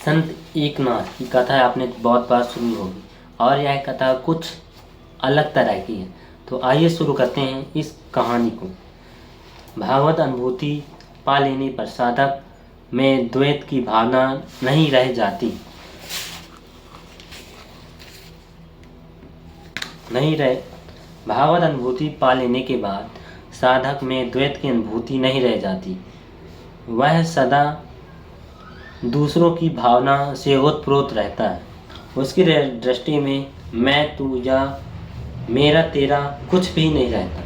संत एकनाथ की कथा आपने बहुत बार सुनी होगी और यह कथा कुछ अलग तरह की है। तो आइए शुरू करते हैं इस कहानी को। भागवत अनुभूति पा लेने पर साधक में द्वैत की भावना नहीं रह जाती, भागवत अनुभूति पा लेने के बाद साधक में द्वैत की अनुभूति नहीं रह जाती। वह सदा दूसरों की भावना से ओतप्रोत रहता है। उसकी दृष्टि में मैं तू या मेरा तेरा कुछ भी नहीं रहता।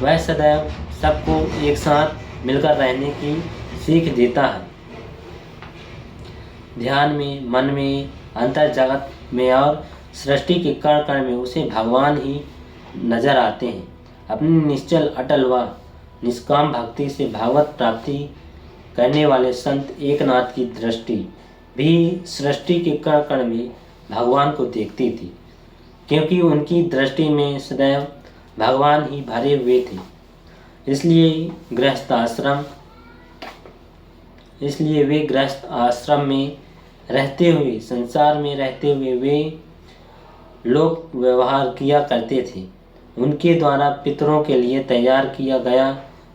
वह सदैव सबको एक साथ मिलकर रहने की सीख देता है। ध्यान में, मन में, अंतर जगत में और सृष्टि के कण कण में उसे भगवान ही नजर आते हैं। अपनी निश्चल अटल व निष्काम भक्ति से भागवत प्राप्ति करने वाले संत एकनाथ की दृष्टि भी सृष्टि के कण कण में भगवान को देखती थी, क्योंकि उनकी दृष्टि में सदैव भगवान ही भरे हुए थे। इसलिए वे गृहस्थ आश्रम में रहते हुए, संसार में रहते हुए वे लोक व्यवहार किया करते थे। उनके द्वारा पितरों के लिए तैयार किया गया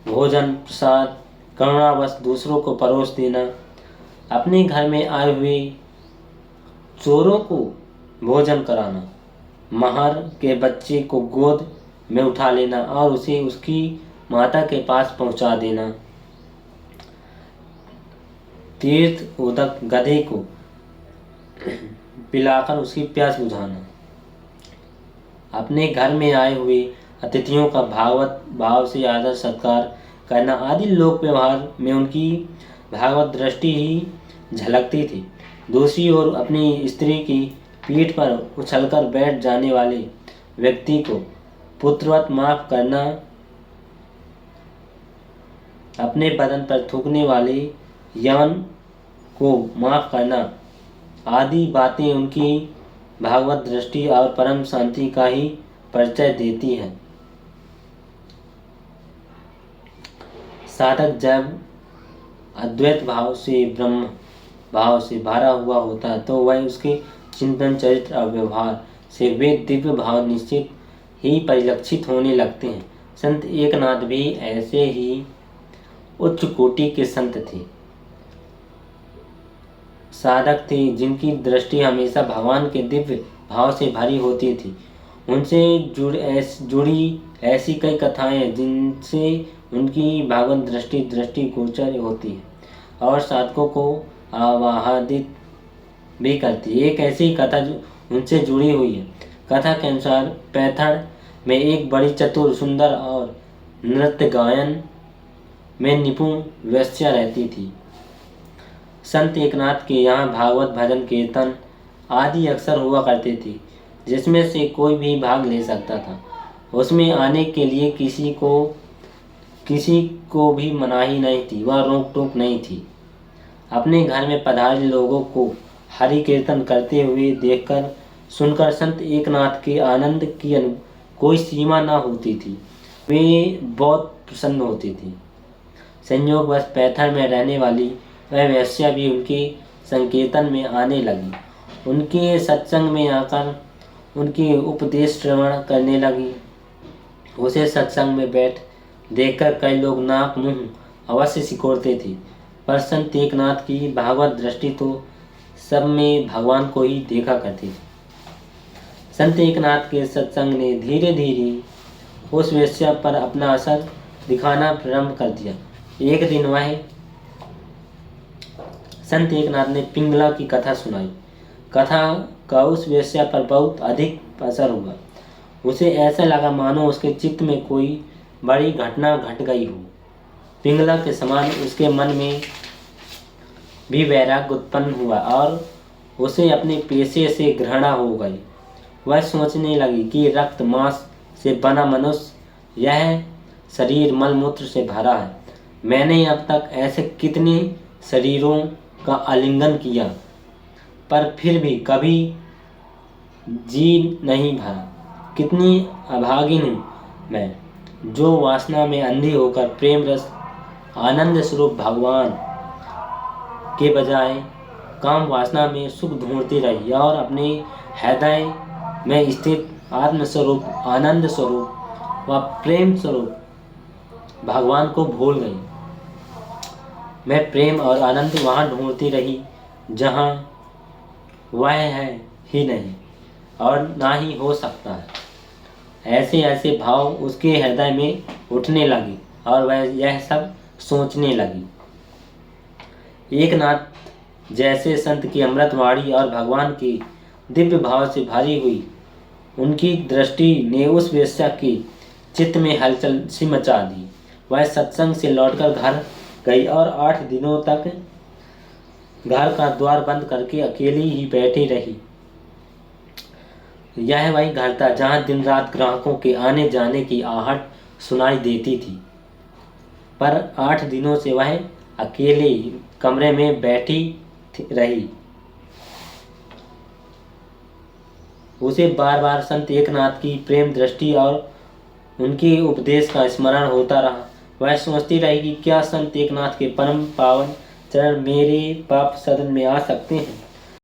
भोजन प्रसाद करुणावश दूसरों को परोस देना, अपने घर में आए हुए चोरों को भोजन कराना, महर के बच्चे को गोद में उठा लेना और उसे उसकी माता के पास पहुंचा देना, तीर्थ उदक गधे को पिलाकर उसकी प्यास बुझाना, अपने घर में आए हुए अतिथियों का भागवत भाव से आदर सत्कार करना आदि लोक व्यवहार में उनकी भागवत दृष्टि ही झलकती थी। दूसरी ओर अपनी स्त्री की पीठ पर उछलकर बैठ जाने वाले व्यक्ति को पुत्रवत माफ करना, अपने बदन पर थूकने वाले यवन को माफ करना आदि बातें उनकी भागवत दृष्टि और परम शांति का ही परिचय देती है। साधक जब अद्वैत भाव से, ब्रह्म भाव से भरा हुआ होता है तो वह उसके चिंतन, चरित्र और व्यवहार से वे दिव्य भाव निश्चित ही परिलक्षित होने लगते हैं। संत एकनाथ भी ऐसे ही उच्च कोटि के संत थे, साधक थे जिनकी दृष्टि हमेशा भगवान के दिव्य भाव से भरी होती थी। उनसे जुड़ी ऐसी कई कथाएं हैं जिनसे उनकी भागवत दृष्टि गोचर होती है और साधकों को आवाहित भी करती है। एक ऐसी कथा जो उनसे जुड़ी हुई है। कथा के अनुसार पैथड़ में एक बड़ी चतुर, सुंदर और नृत्य गायन में निपुण वेश्या रहती थी। संत एकनाथ के यहाँ भागवत भजन कीर्तन आदि अक्सर हुआ करते थे, जिसमें से कोई भी भाग ले सकता था। उसमें आने के लिए किसी को भी मनाही नहीं थी, वह रोक टोक नहीं थी। अपने घर में पधारे लोगों को हरि कीर्तन करते हुए देखकर सुनकर संत एकनाथ के आनंद की कोई सीमा न होती थी। वे बहुत प्रसन्न होती थी। संयोगवश पैथर में रहने वाली वह वेश्या भी उनके संकीर्तन में आने लगी, उनके सत्संग में आकर उनके उपदेश श्रवण करने लगी। उसे सत्संग में बैठ देखकर कई लोग नाक मुंह अवश्य सिकोड़ते थे, पर संत एकनाथ की भागवत दृष्टि तो सब में भगवान को ही देखा करती थी। संत एकनाथ के सत्संग ने धीरे धीरे उस वेश्या पर अपना असर दिखाना प्रारंभ कर दिया। एक दिन वह संत एकनाथ ने पिंगला की कथा सुनाई। कथा का उस वेश्या पर बहुत अधिक असर हुआ। उसे ऐसा लगा मानो उसके चित्त में कोई बड़ी घटना घट गई हो। पिंगला के समान उसके मन में भी वैराग्य उत्पन्न हुआ और उसे अपने पेशे से घृणा हो गई। वह सोचने लगी कि रक्त मांस से बना मनुष्य, यह शरीर मलमूत्र से भरा है। मैंने अब तक ऐसे कितने शरीरों का आलिंगन किया, पर फिर भी कभी जी नहीं भरा। कितनी अभागिन हूँ मैं, जो वासना में अंधी होकर प्रेम रस आनंद स्वरूप भगवान के बजाय काम वासना में सुख ढूंढती रही और अपने हृदय में स्थित आत्मस्वरूप, आनंद स्वरूप व प्रेम स्वरूप भगवान को भूल गई। मैं प्रेम और आनंद वहाँ ढूंढती रही जहाँ वह है ही नहीं और ना ही हो सकता है। ऐसे ऐसे भाव उसके हृदय में उठने लगे और वह यह सब सोचने लगी। एक नाथ जैसे संत की अमृतवाणी और भगवान की दिव्य भाव से भरी हुई उनकी दृष्टि ने उस वेश्या के चित्त में हलचल सी मचा दी। वह सत्संग से लौटकर घर गई और 8 दिनों तक घर का द्वार बंद करके अकेली ही बैठी रही। यह वही घर था जहाँ दिन रात ग्राहकों के आने जाने की आहट सुनाई देती थी, पर 8 दिनों से वह अकेले कमरे में बैठी रही। उसे बार बार संत एकनाथ की प्रेम दृष्टि और उनके उपदेश का स्मरण होता रहा। वह सोचती रही कि क्या संत एकनाथ के परम पावन चरण मेरे पाप सदन में आ सकते हैं।